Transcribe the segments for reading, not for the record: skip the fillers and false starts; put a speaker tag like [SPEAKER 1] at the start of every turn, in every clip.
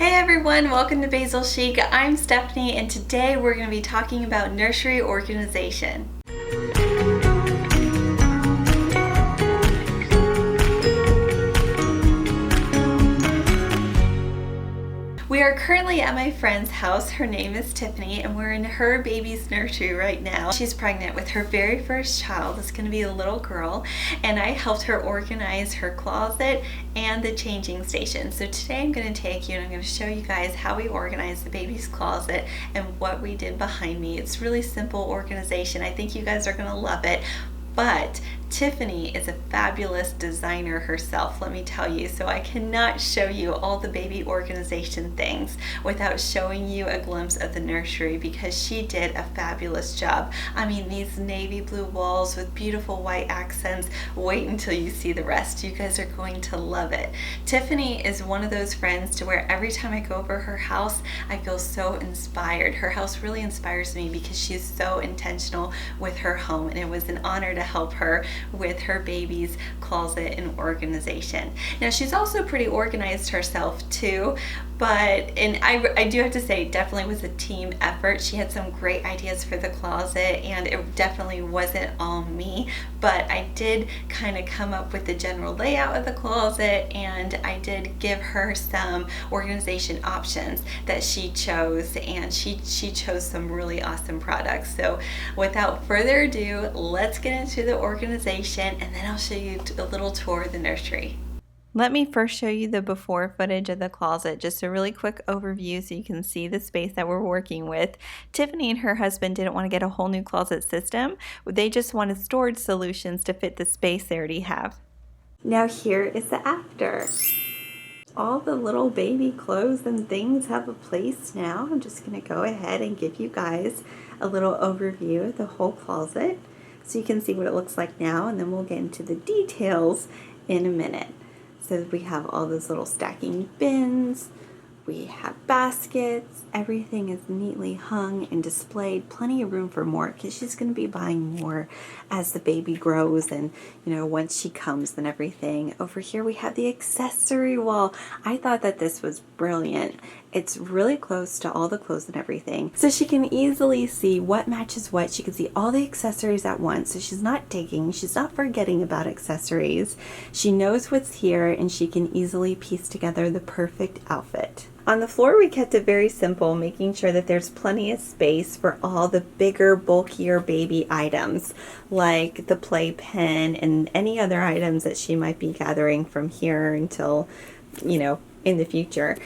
[SPEAKER 1] Hey everyone, welcome to Basil Chic. I'm Stephanie and today we're going to be talking about nursery organization. We are currently at my friend's house. Her name is Tiffany and we're in her baby's nursery right now. She's pregnant with her very first child. It's going to be a little girl, and I helped her organize her closet and the changing station. So today I'm going to take you and I'm going to show you guys how we organize the baby's closet and what we did behind me. It's really simple organization. I think you guys are going to love it. But Tiffany is a fabulous designer herself, let me tell you, so I cannot show you all the baby organization things without showing you a glimpse of the nursery, because she did a fabulous job. I mean, these navy blue walls with beautiful white accents, wait until you see the rest. You guys are going to love it. Tiffany is one of those friends to where every time I go over her house, I feel so inspired. Her house really inspires me because she's so intentional with her home, and it was an honor to help her with her baby's closet and organization. Now, she's also pretty organized herself too, and I do have to say, it definitely was a team effort. She had some great ideas for the closet and it definitely wasn't all me, but I did kind of come up with the general layout of the closet, and I did give her some organization options that she chose, and she chose some really awesome products. So without further ado, let's get into the organization and then I'll show you a little tour of the nursery. Let me first show you the before footage of the closet, just a really quick overview so you can see the space that we're working with. Tiffany and her husband didn't want to get a whole new closet system. They just wanted storage solutions to fit the space they already have. Now here is the after. All the little baby clothes and things have a place now. I'm just going to go ahead and give you guys a little overview of the whole closet so you can see what it looks like now, and then we'll get into the details in a minute. So we have all those little stacking bins, we have baskets, everything is neatly hung and displayed, plenty of room for more because she's going to be buying more as the baby grows and, you know, once she comes and everything. Over here we have the accessory wall. I thought that this was brilliant. It's really close to all the clothes and everything, so she can easily see what matches what. She can see all the accessories at once, so she's not she's not forgetting about accessories. She knows what's here and she can easily piece together the perfect outfit. On the floor we kept it very simple, making sure that there's plenty of space for all the bigger, bulkier baby items like the playpen and any other items that she might be gathering from here until, you know, in the future,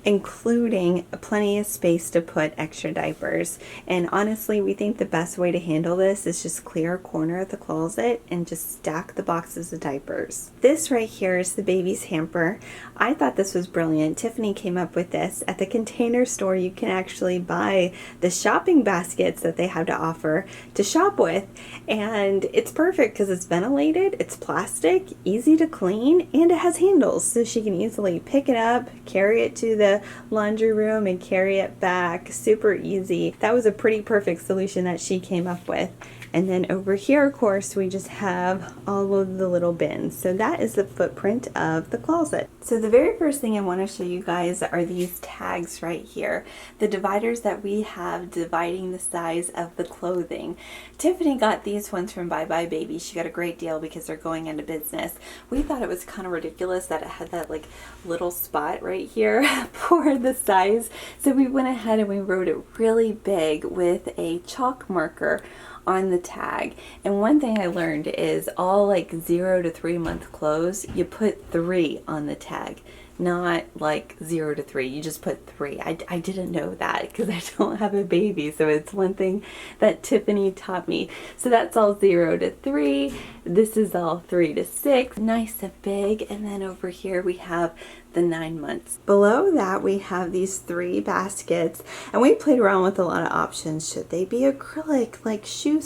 [SPEAKER 1] including plenty of space to put extra diapers. And honestly, we think the best way to handle this is just clear a corner of the closet and just stack the boxes of diapers. This right here is the baby's hamper. I thought this was brilliant. Tiffany came up with this. At the Container Store, you can actually buy the shopping baskets that they have to offer to shop with, and it's perfect because it's ventilated, it's plastic, easy to clean, and it has handles, so she can easily pick it up, carry it to the laundry room and carry it back. Super easy. That was a pretty perfect solution that she came up with. And then over here, of course, we just have all of the little bins. So that is the footprint of the closet. So the very first thing I want to show you guys are these tags right here. The dividers that we have dividing the size of the clothing. Tiffany got these ones from Bye Bye Baby. She got a great deal because they're going into business. We thought it was kind of ridiculous that it had that like little spot right here for the size. So we went ahead and we wrote it really big with a chalk marker on the tag. And one thing I learned is all like 0 to 3 month clothes, you put 3 on the tag, not like 0 to 3. You just put 3. I didn't know that because I don't have a baby, so it's one thing that Tiffany taught me. So that's all 0 to 3. This is all 3 to 6. Nice and big. And then over here we have the 9 months. Below that we have these 3 baskets, and we played around with a lot of options. Should they be acrylic like shoe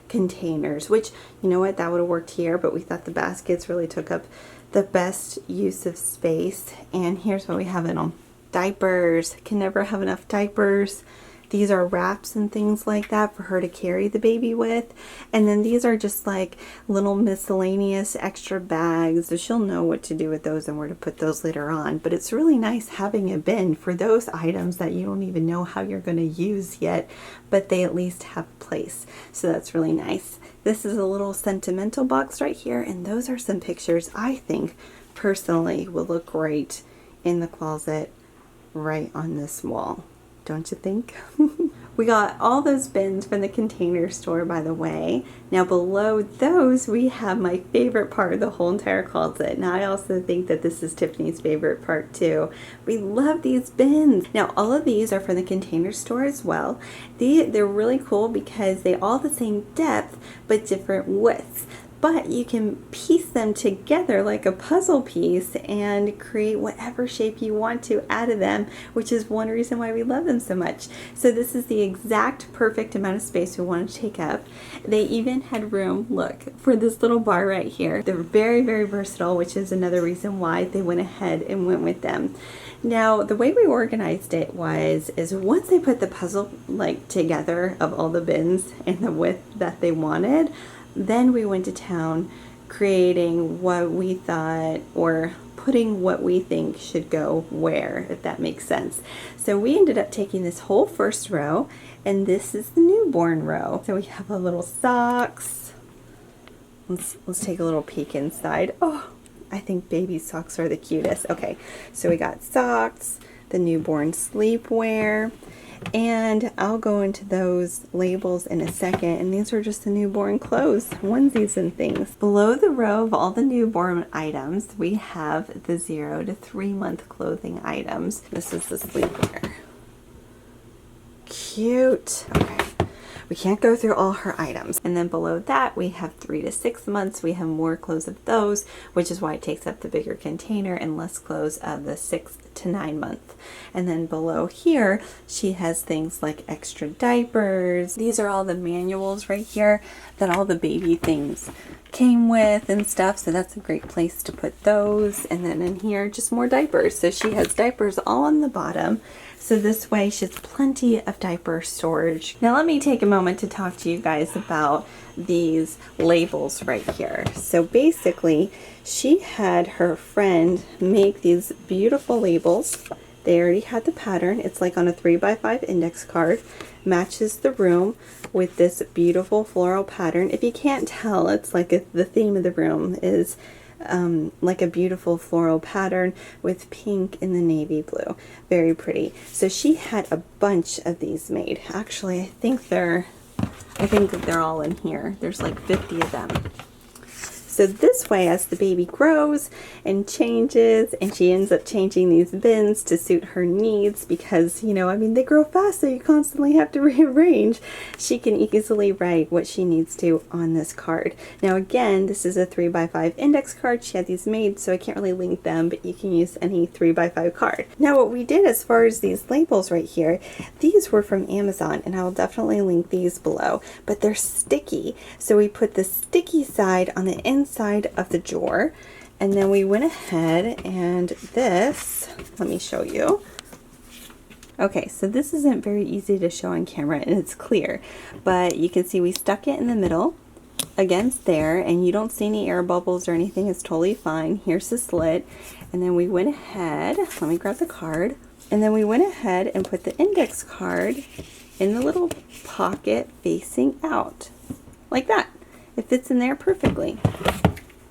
[SPEAKER 1] containers, which, you know what, that would have worked here, but we thought the baskets really took up the best use of space. And here's what we have in them. Diapers. Can never have enough diapers. These are wraps and things like that for her to carry the baby with. And then these are just like little miscellaneous extra bags. So she'll know what to do with those and where to put those later on. But it's really nice having a bin for those items that you don't even know how you're going to use yet, but they at least have place. So that's really nice. This is a little sentimental box right here, and those are some pictures I think personally will look great in the closet right on this wall. Don't you think? We got all those bins from the Container Store, by the way. Now below those we have my favorite part of the whole entire closet. Now I also think that this is Tiffany's favorite part too. We love these bins. Now all of these are from the Container Store as well. They're really cool because they all the same depth but different widths. But you can piece them together like a puzzle piece and create whatever shape you want to out of them, which is one reason why we love them so much. So this is the exact perfect amount of space we want to take up. They even had room, look, for this little bar right here. They're very, very versatile, which is another reason why they went ahead and went with them. Now, the way we organized it is once they put the puzzle like together of all the bins and the width that they wanted, then we went to town creating what we thought, or putting what we think should go where, if that makes sense. So we ended up taking this whole first row, and this is the newborn row. So we have a little socks. Let's take a little peek inside. Oh, I think baby socks are the cutest. Okay, so we got socks, the newborn sleepwear, and I'll go into those labels in a second, and these are just the newborn clothes, onesies and things. Below the row of all the newborn items, we have the 0 to 3 month clothing items. This is the sleepwear. Cute. Okay. We can't go through all her items. And then below that we have 3 to 6 months. We have more clothes of those, which is why it takes up the bigger container, and less clothes of the 6 to 9 month. And then below here she has things like extra diapers. These are all the manuals right here that all the baby things came with and stuff, so that's a great place to put those. And then in here just more diapers, so she has diapers all on the bottom. So this way she has plenty of diaper storage. Now let me take a moment to talk to you guys about these labels right here. So basically she had her friend make these beautiful labels. They already had the pattern. It's like on a 3x5 index card. Matches the room with this beautiful floral pattern. If you can't tell, it's like the theme of the room is like a beautiful floral pattern with pink and the navy blue. Very pretty. So she had a bunch of these made. Actually, I think they're all in here. There's like 50 of them. So this way, as the baby grows and changes, and she ends up changing these bins to suit her needs, because, you know, I mean, they grow fast, so you constantly have to rearrange, she can easily write what she needs to on this card. Now again, this is a 3x5 index card. She had these made, so I can't really link them, but you can use any 3x5 card. Now what we did as far as these labels right here, these were from Amazon, and I will definitely link these below, but they're sticky. So we put the sticky side on the inside of the drawer, and then we went ahead and this, let me show you. Okay, so this isn't very easy to show on camera, and it's clear, but you can see we stuck it in the middle against there, and you don't see any air bubbles or anything. It's totally fine. Here's the slit, and then we went ahead, let me grab the card, and then we went ahead and put the index card in the little pocket facing out like that. It fits in there perfectly.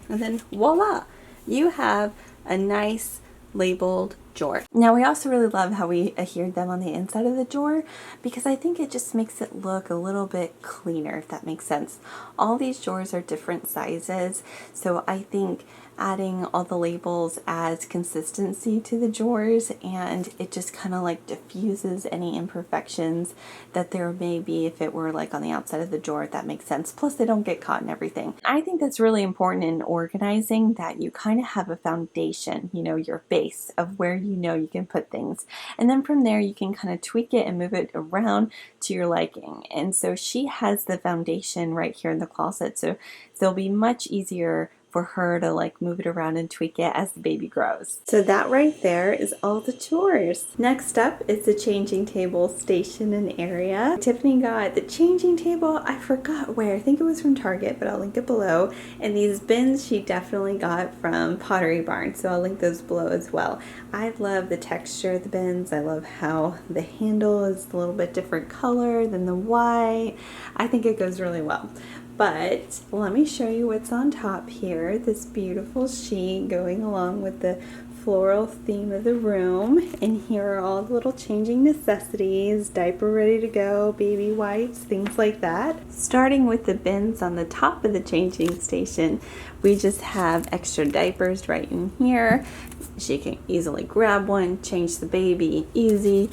[SPEAKER 1] And then voila, you have a nice labeled drawer. Now we also really love how we adhered them on the inside of the drawer, because I think it just makes it look a little bit cleaner, if that makes sense. All these drawers are different sizes, so I think adding all the labels adds consistency to the drawers, and it just kind of like diffuses any imperfections that there may be if it were like on the outside of the drawer, if that makes sense. Plus they don't get caught in everything. I think that's really important in organizing, that you kind of have a foundation, you know, your base of where you know you can put things, and then from there you can kind of tweak it and move it around to your liking. And so she has the foundation right here in the closet, so it'll be much easier for her to like move it around and tweak it as the baby grows. So that right there is all the chores. Next up is the changing table station and area. Tiffany got the changing table, I forgot where, I think it was from Target, but I'll link it below. And these bins she definitely got from Pottery Barn, so I'll link those below as well. I love the texture of the bins. I love how the handle is a little bit different color than the white. I think it goes really well. But let me show you what's on top here. This beautiful sheet going along with the floral theme of the room. And here are all the little changing necessities, diaper ready to go, baby wipes, things like that. Starting with the bins on the top of the changing station, we just have extra diapers right in here. She can easily grab one, change the baby, easy.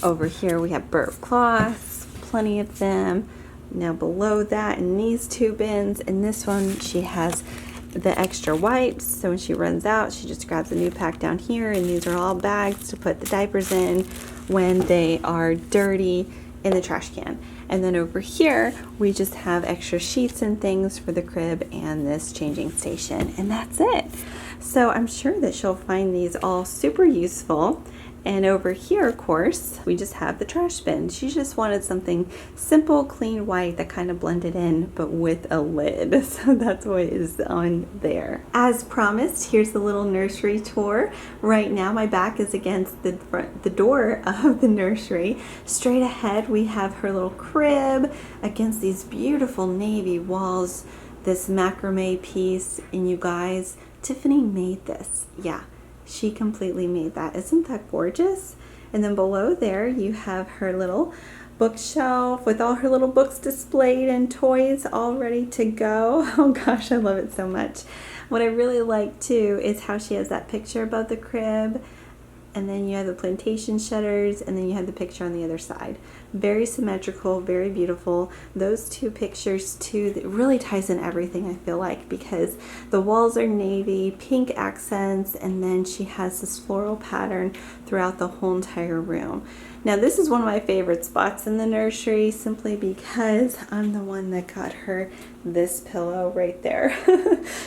[SPEAKER 1] Over here we have burp cloths, plenty of them. Now below that in these two bins, in this one she has the extra wipes, so when she runs out she just grabs a new pack down here, and these are all bags to put the diapers in when they are dirty in the trash can. And then over here we just have extra sheets and things for the crib and this changing station, and that's it. So I'm sure that she'll find these all super useful. And over here, of course, we just have the trash bin. She just wanted something simple, clean, white that kind of blended in, but with a lid. So that's what is on there. As promised, here's the little nursery tour. Right now, my back is against the door of the nursery. Straight ahead, we have her little crib against these beautiful navy walls, this macrame piece, and you guys, Tiffany made this. Yeah. She completely made that. Isn't that gorgeous? And then below there you have her little bookshelf with all her little books displayed and toys all ready to go. Oh gosh, I love it so much. What I really like too is how she has that picture above the crib, and then you have the plantation shutters, and then you have the picture on the other side. Very symmetrical, very beautiful. Those two pictures too, that really ties in everything, I feel like, because the walls are navy, pink accents, and then she has this floral pattern throughout the whole entire room. Now this is one of my favorite spots in the nursery, simply because I'm the one that got her this pillow right there.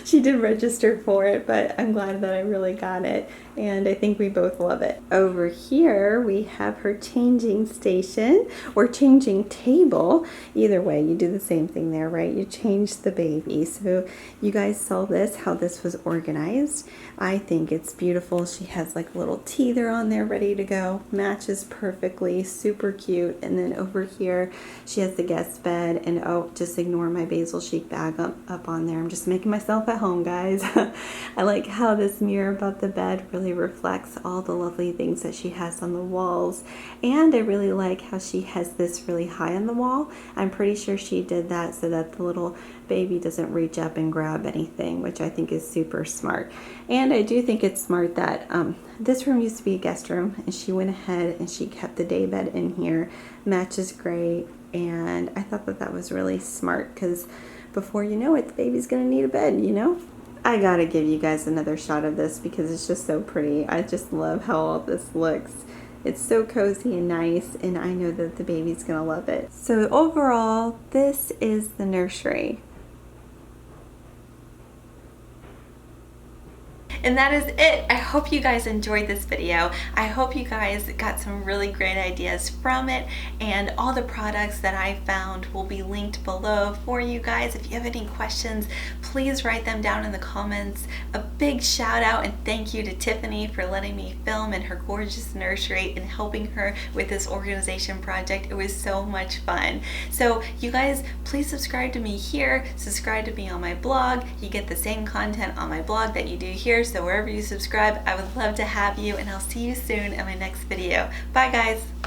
[SPEAKER 1] She did register for it, but I'm glad that I really got it, and I think we both love it. Over here we have her changing station or changing table. Either way, you do the same thing there, right? You change the baby. So you guys saw this, how this was organized. I think it's beautiful. She has like a little teether on there ready to go. Matches perfectly, super cute. And then over here, she has the guest bed, and oh, just ignore my basil chic bag up on there. I'm just making myself at home, guys. I like how this mirror above the bed really reflects all the lovely things that she has on the walls. And I really like how she has this really high on the wall. I'm pretty sure she did that so that the little baby doesn't reach up and grab anything, which I think is super smart. And I do think it's smart that this room used to be a guest room, and she went ahead and she kept the day bed in here. Matches great, and I thought that that was really smart, because before you know it, the baby's gonna need a bed, you know? I gotta give you guys another shot of this because it's just so pretty. I just love how all this looks. It's so cozy and nice, and I know that the baby's gonna love it. So overall, this is the nursery. And that is it. I hope you guys enjoyed this video. I hope you guys got some really great ideas from it, and all the products that I found will be linked below for you guys. If you have any questions, please write them down in the comments. A big shout out and thank you to Tiffany for letting me film in her gorgeous nursery and helping her with this organization project. It was so much fun. So you guys, please subscribe to me here, subscribe to me on my blog. You get the same content on my blog that you do here. So wherever you subscribe, I would love to have you, and I'll see you soon in my next video. Bye guys.